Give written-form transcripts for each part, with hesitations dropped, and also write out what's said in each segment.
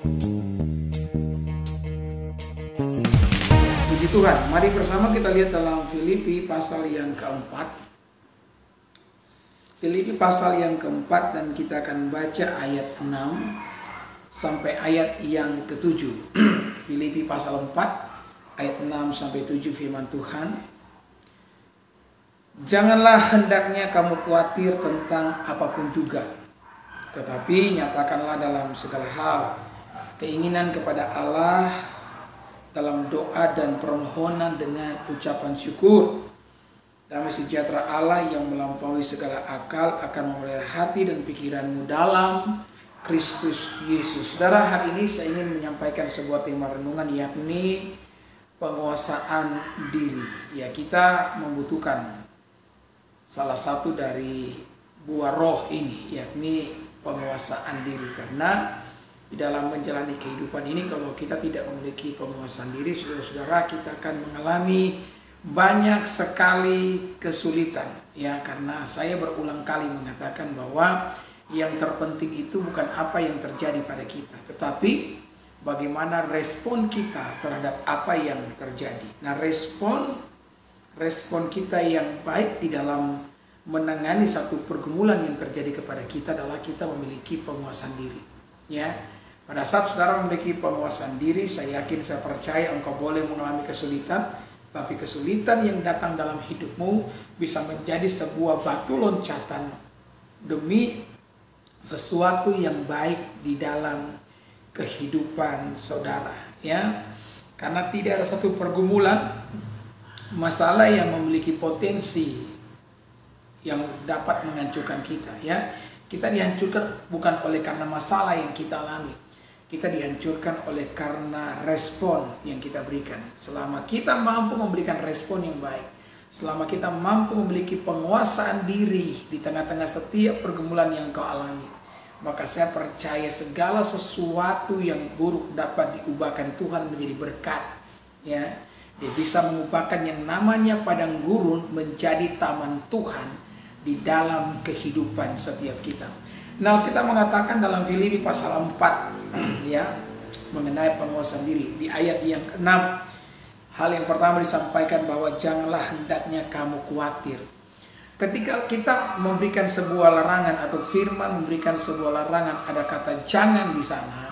Puji Tuhan, mari bersama kita lihat dalam Filipi pasal yang keempat. Filipi pasal yang keempat, dan kita akan baca ayat 6 sampai ayat yang ke-7. Filipi pasal 4 ayat 6 sampai 7, firman Tuhan. Janganlah hendaknya kamu khawatir tentang apapun juga, tetapi nyatakanlah dalam segala hal keinginan kepada Allah dalam doa dan permohonan dengan ucapan syukur. Damai sejahtera Allah yang melampaui segala akal akan memelihara hati dan pikiranmu dalam Kristus Yesus. Saudara, hari ini saya ingin menyampaikan sebuah tema renungan, yakni penguasaan diri. Ya, kita membutuhkan salah satu dari buah roh ini, yakni penguasaan diri. Karena di dalam menjalani kehidupan ini, kalau kita tidak memiliki penguasaan diri, saudara-saudara, kita akan mengalami banyak sekali kesulitan. Ya, karena saya berulang kali mengatakan bahwa yang terpenting itu bukan apa yang terjadi pada kita, tetapi bagaimana respon kita terhadap apa yang terjadi. Nah, respon kita yang baik di dalam menangani satu pergumulan yang terjadi kepada kita adalah kita memiliki penguasaan diri. Ya, pada saat saudara memiliki penguasaan diri, saya yakin, saya percaya engkau boleh mengalami kesulitan, tapi kesulitan yang datang dalam hidupmu bisa menjadi sebuah batu loncatan demi sesuatu yang baik di dalam kehidupan saudara. Ya, karena tidak ada satu pergumulan, masalah yang memiliki potensi yang dapat menghancurkan kita. Ya, kita dihancurkan bukan oleh karena masalah yang kita alami, kita dihancurkan oleh karena respon yang kita berikan. Selama kita mampu memberikan respon yang baik, selama kita mampu memiliki penguasaan diri di tengah-tengah setiap pergumulan yang kau alami, maka saya percaya segala sesuatu yang buruk dapat diubahkan Tuhan menjadi berkat. Ya, Dia bisa mengubahkan yang namanya padang gurun menjadi taman Tuhan di dalam kehidupan setiap kita. Nah, kita mengatakan dalam Filipi pasal 4 ya, mengenai penguasaan diri. Di ayat yang ke-6, hal yang pertama disampaikan bahwa janganlah hendaknya kamu khawatir. Ketika kita memberikan sebuah larangan atau firman memberikan sebuah larangan, ada kata jangan di sana,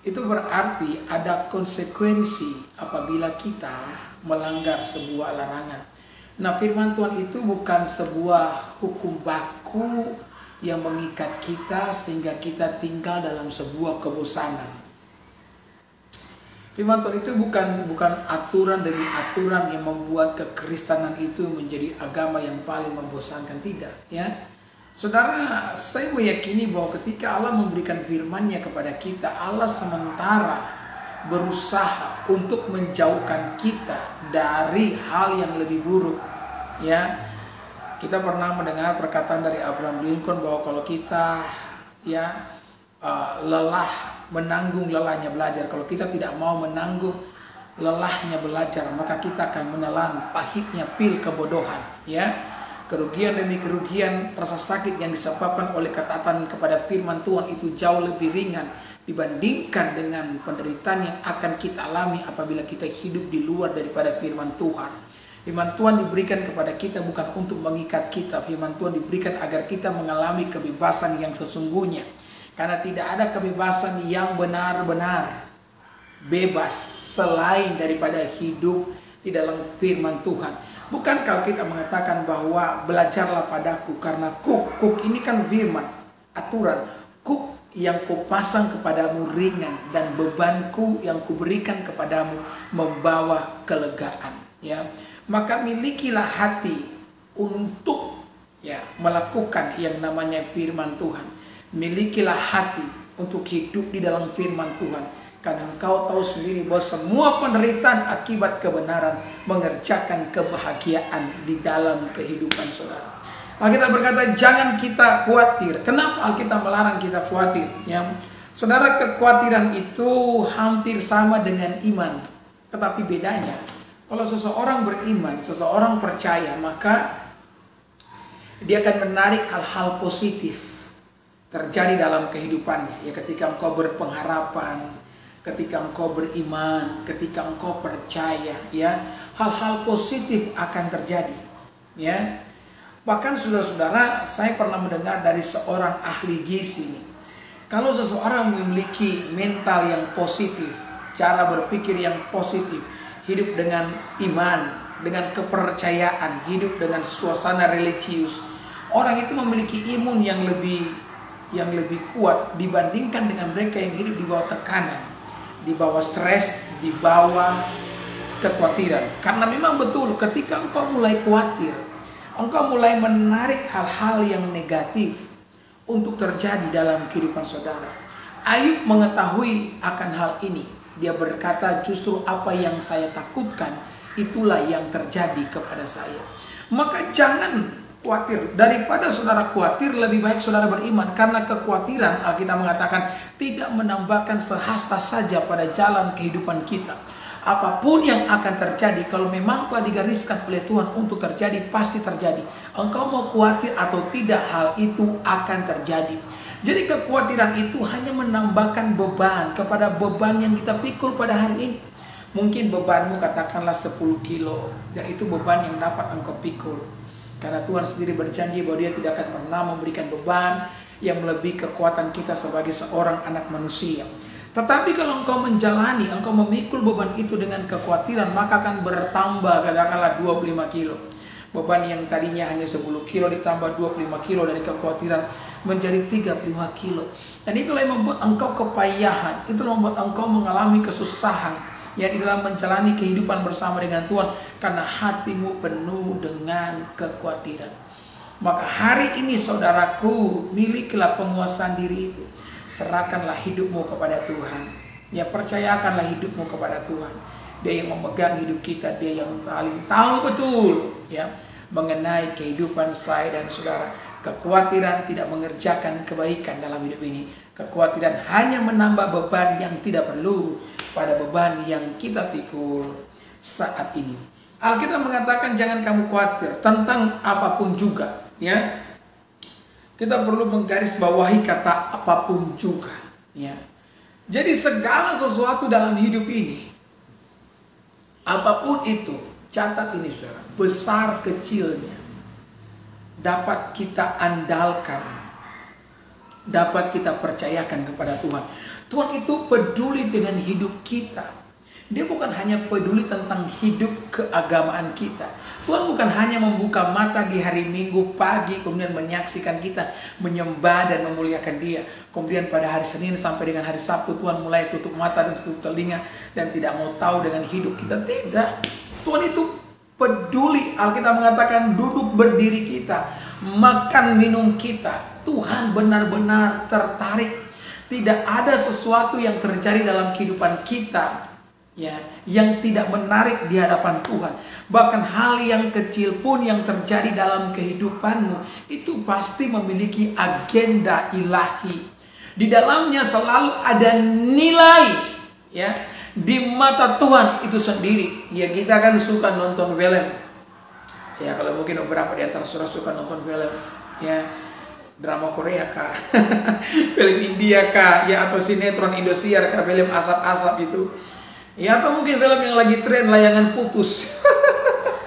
itu berarti ada konsekuensi apabila kita melanggar sebuah larangan. Nah, firman Tuhan itu bukan sebuah hukum baku yang mengikat kita sehingga kita tinggal dalam sebuah kebosanan. Firman Tuhan itu bukan aturan demi aturan yang membuat kekristenan itu menjadi agama yang paling membosankan, tidak. Ya, saudara, saya meyakini bahwa ketika Allah memberikan firman-Nya kepada kita, Allah sementara berusaha untuk menjauhkan kita dari hal yang lebih buruk. Ya, kita pernah mendengar perkataan dari Abraham Lincoln bahwa kalau kita menanggung lelahnya belajar, kalau kita tidak mau menanggung lelahnya belajar, maka kita akan menelan pahitnya pil kebodohan. Ya, kerugian demi kerugian, rasa sakit yang disebabkan oleh ketaatan kepada firman Tuhan itu jauh lebih ringan dibandingkan dengan penderitaan yang akan kita alami apabila kita hidup di luar daripada firman Tuhan. Firman Tuhan diberikan kepada kita bukan untuk mengikat kita. Firman Tuhan diberikan agar kita mengalami kebebasan yang sesungguhnya. Karena tidak ada kebebasan yang benar-benar bebas selain daripada hidup di dalam firman Tuhan. Bukan kalau kita mengatakan bahwa belajarlah padaku, karena kuk ini kan firman, aturan. Kuk yang kupasang kepadamu ringan dan bebanku yang kuberikan kepadamu membawa kelegaan. Ya, maka milikilah hati untuk melakukan yang namanya firman Tuhan. Milikilah hati untuk hidup di dalam firman Tuhan. Karena engkau tahu sendiri bahwa semua penderitaan akibat kebenaran mengerjakan kebahagiaan di dalam kehidupan saudara. Alkitab berkata jangan kita khawatir. Kenapa Alkitab melarang kita khawatir? Ya, saudara, kekhawatiran itu hampir sama dengan iman. Tetapi bedanya, kalau seseorang beriman, seseorang percaya, maka dia akan menarik hal-hal positif terjadi dalam kehidupannya. Ya, ketika engkau berpengharapan, ketika engkau beriman, ketika engkau percaya, ya, hal-hal positif akan terjadi. Ya, bahkan saudara-saudara, saya pernah mendengar dari seorang ahli gizi nih, kalau seseorang memiliki mental yang positif, cara berpikir yang positif, hidup dengan iman, dengan kepercayaan, hidup dengan suasana religius, orang itu memiliki imun yang lebih kuat dibandingkan dengan mereka yang hidup di bawah tekanan, di bawah stres, di bawah kekhawatiran. Karena memang betul, ketika engkau mulai khawatir, engkau mulai menarik hal-hal yang negatif untuk terjadi dalam kehidupan saudara. Ayub mengetahui akan hal ini. Dia berkata, justru apa yang saya takutkan, itulah yang terjadi kepada saya. Maka jangan khawatir. Daripada saudara khawatir, lebih baik saudara beriman. Karena kekhawatiran, Alkitab mengatakan, tidak menambahkan sehasta saja pada jalan kehidupan kita. Apapun yang akan terjadi, kalau memang telah digariskan oleh Tuhan untuk terjadi, pasti terjadi. Engkau mau khawatir atau tidak, hal itu akan terjadi. Jadi kekhawatiran itu hanya menambahkan beban kepada beban yang kita pikul pada hari ini. Mungkin bebanmu katakanlah 10 kilo, dan itu beban yang dapat engkau pikul. Karena Tuhan sendiri berjanji bahwa Dia tidak akan pernah memberikan beban yang melebihi kekuatan kita sebagai seorang anak manusia. Tetapi kalau engkau menjalani, engkau memikul beban itu dengan kekhawatiran, maka akan bertambah katakanlah 25 kilo. Beban yang tadinya hanya 10 kilo ditambah 25 kilo dari kekhawatiran menjadi 35 kilo. Dan itulah yang membuat engkau kepayahan, itulah yang membuat engkau mengalami kesusahan ya di dalam menjalani kehidupan bersama dengan Tuhan, karena hatimu penuh dengan kekhawatiran. Maka hari ini saudaraku, milikilah penguasaan diri itu. Serahkanlah hidupmu kepada Tuhan. Ya, percayakanlah hidupmu kepada Tuhan. Dia yang memegang hidup kita, Dia yang paling tahu betul ya mengenai kehidupan saya dan saudara. Kekhawatiran tidak mengerjakan kebaikan dalam hidup ini. Kekhawatiran hanya menambah beban yang tidak perlu pada beban yang kita pikul saat ini. Alkitab mengatakan jangan kamu khawatir tentang apapun juga, ya. Kita perlu menggarisbawahi kata apapun juga, ya. Jadi segala sesuatu dalam hidup ini, apapun itu, catat ini saudara, besar kecilnya, dapat kita andalkan, dapat kita percayakan kepada Tuhan. Tuhan itu peduli dengan hidup kita. Dia bukan hanya peduli tentang hidup keagamaan kita. Tuhan bukan hanya membuka mata di hari Minggu pagi, kemudian menyaksikan kita menyembah dan memuliakan Dia. Kemudian pada hari Senin sampai dengan hari Sabtu, Tuhan mulai tutup mata dan tutup telinga dan tidak mau tahu dengan hidup kita. Tidak. Tuhan itu peduli. Alkitab mengatakan duduk berdiri kita, makan minum kita. Tuhan benar-benar tertarik. Tidak ada sesuatu yang terjadi dalam kehidupan kita ya, yang tidak menarik di hadapan Tuhan. Bahkan hal yang kecil pun yang terjadi dalam kehidupanmu itu pasti memiliki agenda ilahi. Di dalamnya selalu ada nilai ya di mata Tuhan itu sendiri. Ya, kita kan suka nonton film. Ya, kalau mungkin beberapa di antara saudara suka nonton film ya, drama Korea kah, film India kah, ya, atau sinetron Indosiar kah, film asap-asap itu. Ya, atau mungkin film yang lagi tren layangan putus.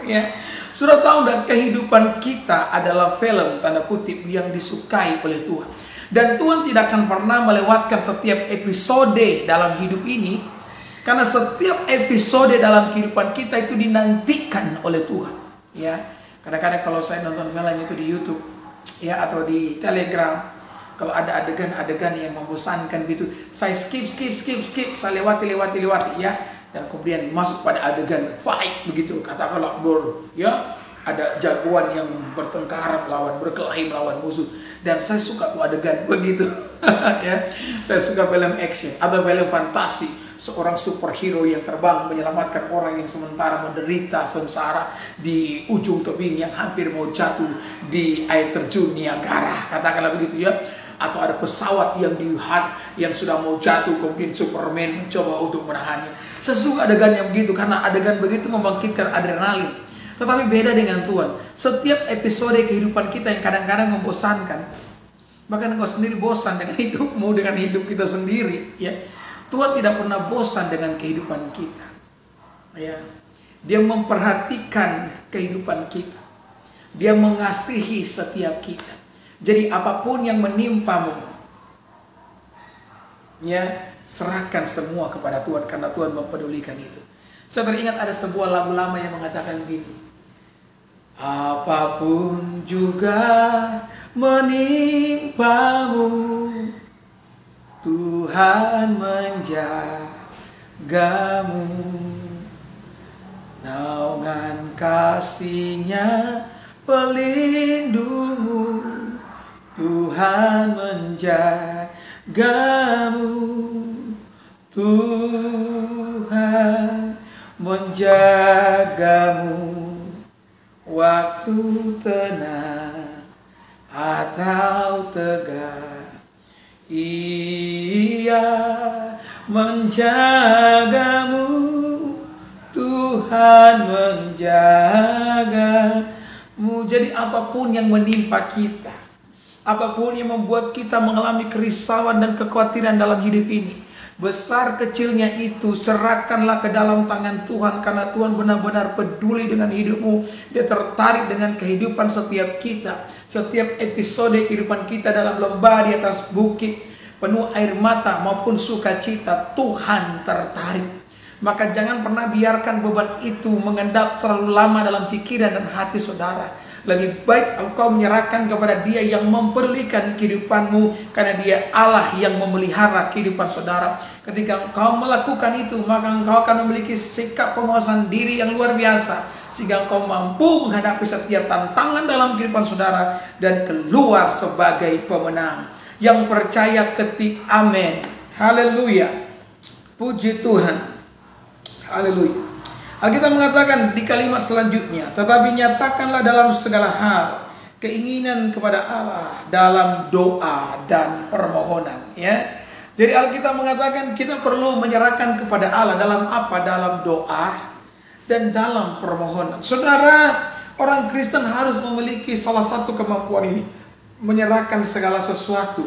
Ya, sudah tahu enggak, kehidupan kita adalah film tanda kutip yang disukai oleh Tuhan. Dan Tuhan tidak akan pernah melewatkan setiap episode dalam hidup ini, karena setiap episode dalam kehidupan kita itu dinantikan oleh Tuhan. Ya, kadang-kadang kalau saya nonton film itu di YouTube ya atau di Telegram, kalau ada adegan-adegan yang membosankan gitu, saya skip, saya lewati ya, dan kemudian masuk pada adegan fight begitu, katakanlah ya, ada jagoan yang bertengkar berkelahi melawan musuh, dan saya suka tuh adegan begitu. Ya, saya suka film action atau film fantasi, seorang superhero yang terbang menyelamatkan orang yang sementara menderita sengsara di ujung tebing yang hampir mau jatuh di air terjun Niagara, katakanlah begitu ya. Atau ada pesawat yang sudah mau jatuh, kemudian Superman mencoba untuk menahannya. Saya suka adegan yang begitu, karena adegan begitu membangkitkan adrenalin. Tetapi beda dengan Tuhan. Setiap episode kehidupan kita yang kadang-kadang membosankan, Bahkan engkau sendiri bosan dengan hidupmu, dengan hidup kita sendiri, ya. Tuhan tidak pernah bosan dengan kehidupan kita, ya. Dia memperhatikan kehidupan kita. Dia mengasihi setiap kita. Jadi apapun yang menimpamu, ya, serahkan semua kepada Tuhan karena Tuhan mempedulikan itu. Saya teringat ada sebuah lagu lama yang mengatakan gini, apapun juga menimpamu, Tuhan menjagamu. Naungan kasih-Nya pelindungmu, Tuhan menjagamu. Tuhan menjagamu waktu tenang atau tegar. Ia menjagamu, Tuhan menjagamu. Jadi apapun yang menimpa kita, apapun yang membuat kita mengalami kerisauan dan kekhawatiran dalam hidup ini, besar kecilnya itu, serahkanlah ke dalam tangan Tuhan. Karena Tuhan benar-benar peduli dengan hidupmu. Dia tertarik dengan kehidupan setiap kita. Setiap episode kehidupan kita dalam lembah, di atas bukit, penuh air mata maupun sukacita, Tuhan tertarik. Maka jangan pernah biarkan beban itu mengendap terlalu lama dalam pikiran dan hati saudara. Lebih baik engkau menyerahkan kepada Dia yang mempedulikan kehidupanmu, karena Dia Allah yang memelihara kehidupan saudara. Ketika engkau melakukan itu, maka engkau akan memiliki sikap penguasaan diri yang luar biasa, sehingga engkau mampu menghadapi setiap tantangan dalam kehidupan saudara dan keluar sebagai pemenang. Yang percaya ketik amin. Haleluya. Puji Tuhan. Haleluya. Alkitab mengatakan di kalimat selanjutnya, tetapi nyatakanlah dalam segala hal keinginan kepada Allah dalam doa dan permohonan, ya. Jadi Alkitab mengatakan kita perlu menyerahkan kepada Allah dalam apa? Dalam doa dan dalam permohonan. Saudara, orang Kristen harus memiliki salah satu kemampuan ini, menyerahkan segala sesuatu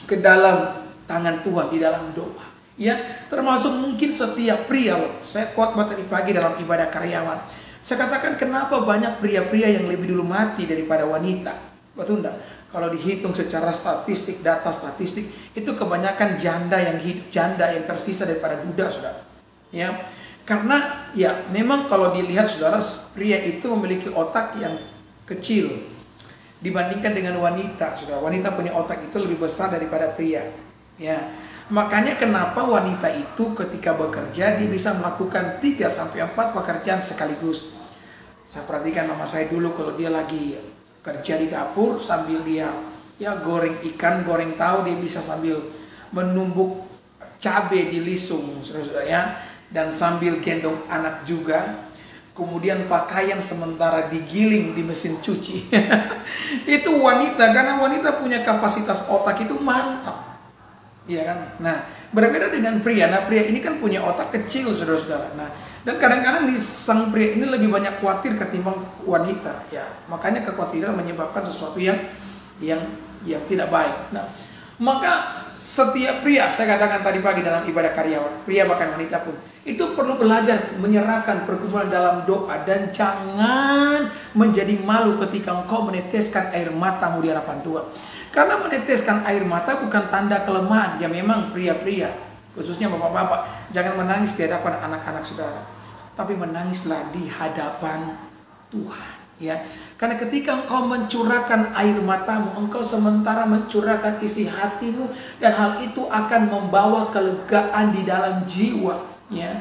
ke dalam tangan Tuhan di dalam doa. Ya, termasuk mungkin setiap pria. Saya khotbah tadi pagi dalam ibadah karyawan. Saya katakan kenapa banyak pria-pria yang lebih dulu mati daripada wanita. Betul enggak? Kalau dihitung secara statistik, data statistik, itu kebanyakan janda yang hidup, janda yang tersisa daripada duda, saudara. Ya, karena ya memang kalau dilihat saudara, pria itu memiliki otak yang kecil dibandingkan dengan wanita, saudara. Wanita punya otak itu lebih besar daripada pria. Ya. Makanya kenapa wanita itu ketika bekerja dia bisa melakukan 3-4 pekerjaan sekaligus. Saya perhatikan mama saya dulu, kalau dia lagi kerja di dapur sambil dia ya goreng ikan, goreng tahu, dia bisa sambil menumbuk cabai di lisung, saudara ya, dan sambil gendong anak juga. Kemudian pakaian sementara digiling di mesin cuci. Itu wanita, karena wanita punya kapasitas otak itu mantap. Iya kan? Nah, berbeda dengan pria. Nah, pria ini kan punya otak kecil, saudara-saudara. Nah, dan kadang-kadang di sang pria ini lebih banyak khawatir ketimbang wanita. Ya, makanya kekhawatiran menyebabkan sesuatu yang tidak baik. Nah, maka setiap pria, saya katakan tadi pagi dalam ibadah karyawan, pria bahkan wanita pun, itu perlu belajar menyerahkan pergumulan dalam doa. Dan jangan menjadi malu ketika engkau meneteskan air matamu di hadapan Tuhan. Karena meneteskan air mata bukan tanda kelemahan. Ya memang pria-pria, khususnya bapak-bapak, jangan menangis di hadapan anak-anak saudara, tapi menangislah di hadapan Tuhan. Ya, karena ketika engkau mencurahkan air matamu, engkau sementara mencurahkan isi hatimu, dan hal itu akan membawa kelegaan di dalam jiwa. Ya,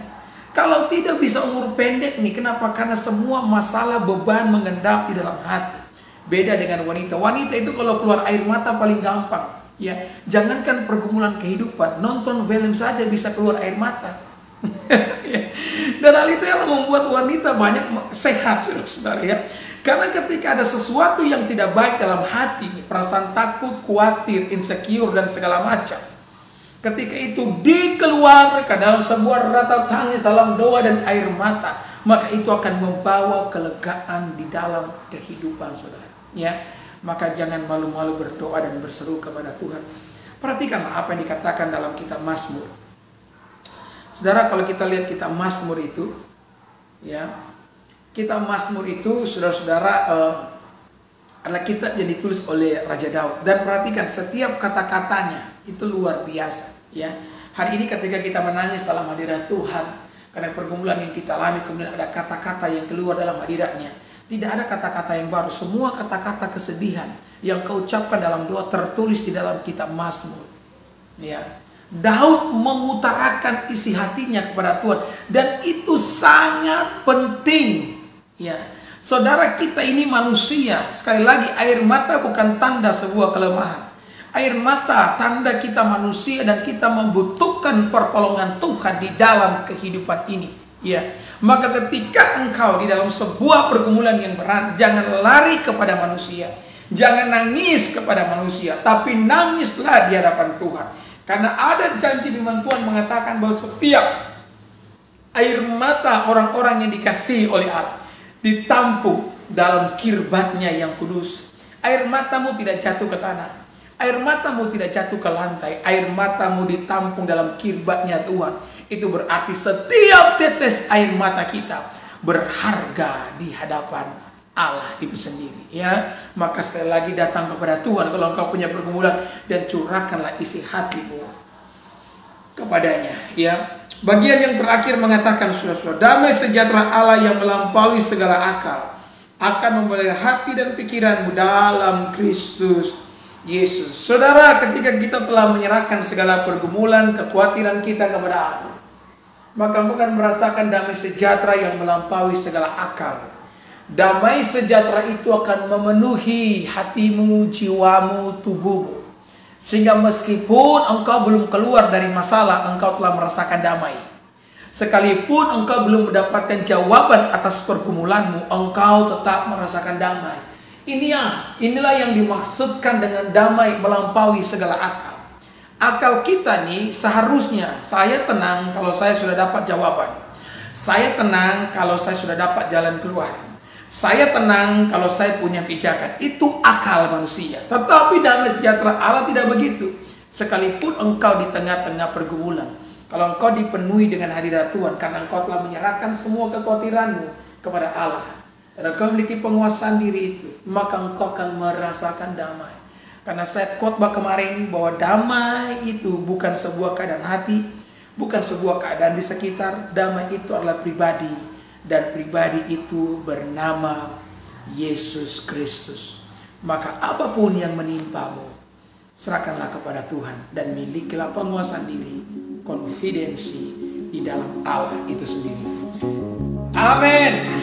kalau tidak bisa umur pendek nih, kenapa? Karena semua masalah beban mengendap di dalam hati. Beda dengan wanita. Wanita itu kalau keluar air mata paling gampang. Ya, jangankan pergumulan kehidupan, nonton film saja bisa keluar air mata. Dan hal itu yang membuat wanita banyak sehat, saudara-saudara ya. Karena ketika ada sesuatu yang tidak baik dalam hati, perasaan takut, khawatir, insecure dan segala macam, ketika itu dikeluarkan dalam sebuah ratap tangis, dalam doa dan air mata, maka itu akan membawa kelegaan di dalam kehidupan saudara. Ya, maka jangan malu-malu berdoa dan berseru kepada Tuhan. Perhatikanlah apa yang dikatakan dalam kitab Mazmur. Saudara, kalau kita lihat kitab Mazmur itu, ya, kitab Mazmur itu, saudara-saudara, adalah kitab yang ditulis oleh Raja Daud. Dan perhatikan setiap kata-katanya itu luar biasa. Ya, hari ini ketika kita menangis dalam hadirat Tuhan karena pergumulan yang kita alami, kemudian ada kata-kata yang keluar dalam hadiratnya. Tidak ada kata-kata yang baru. Semua kata-kata kesedihan yang kau ucapkan dalam doa tertulis di dalam kitab Mazmur. Ya, Daud mengutarakan isi hatinya kepada Tuhan, dan itu sangat penting. Ya, saudara, kita ini manusia. Sekali lagi, air mata bukan tanda sebuah kelemahan. Air mata tanda kita manusia dan kita membutuhkan pertolongan Tuhan di dalam kehidupan ini. Ya, maka ketika engkau di dalam sebuah pergumulan yang berat, jangan lari kepada manusia, jangan nangis kepada manusia, tapi nangislah di hadapan Tuhan. Karena ada janji firman Tuhan mengatakan bahwa setiap air mata orang-orang yang dikasihi oleh Allah ditampung dalam kirbatnya yang kudus. Air matamu tidak jatuh ke tanah, air matamu tidak jatuh ke lantai, air matamu ditampung dalam kirbatnya Tuhan. Itu berarti setiap tetes air mata kita berharga di hadapan Allah itu sendiri. Ya, maka sekali lagi datang kepada Tuhan kalau engkau punya pergumulan, dan curahkanlah isi hatimu kepadanya. Ya, bagian yang terakhir mengatakan, saudara-saudara, damai sejahtera Allah yang melampaui segala akal akan memelihara hati dan pikiranmu dalam Kristus Yesus. Saudara, ketika kita telah menyerahkan segala pergumulan, kekhawatiran kita kepada Allah, maka engkau akan merasakan damai sejahtera yang melampaui segala akal. Damai sejahtera itu akan memenuhi hatimu, jiwamu, tubuhmu, sehingga meskipun engkau belum keluar dari masalah, engkau telah merasakan damai. Sekalipun engkau belum mendapatkan jawaban atas pergumulanmu, engkau tetap merasakan damai. Inilah yang dimaksudkan dengan damai melampaui segala akal. Akal kita nih seharusnya, saya tenang kalau saya sudah dapat jawaban. Saya tenang kalau saya sudah dapat jalan keluar. Saya tenang kalau saya punya pijakan. Itu akal manusia. Tetapi damai sejahtera Allah tidak begitu. Sekalipun engkau di tengah-tengah pergumulan, kalau engkau dipenuhi dengan hadirat Tuhan, karena engkau telah menyerahkan semua kekhawatiranmu kepada Allah, dan engkau memiliki penguasaan diri itu, maka engkau akan merasakan damai. Karena saya khotbah kemarin bahwa damai itu bukan sebuah keadaan hati, bukan sebuah keadaan di sekitar. Damai itu adalah pribadi, dan pribadi itu bernama Yesus Kristus. Maka apapun yang menimpamu, serahkanlah kepada Tuhan dan milikilah penguasaan diri, konfidensi di dalam Allah itu sendiri. Amin.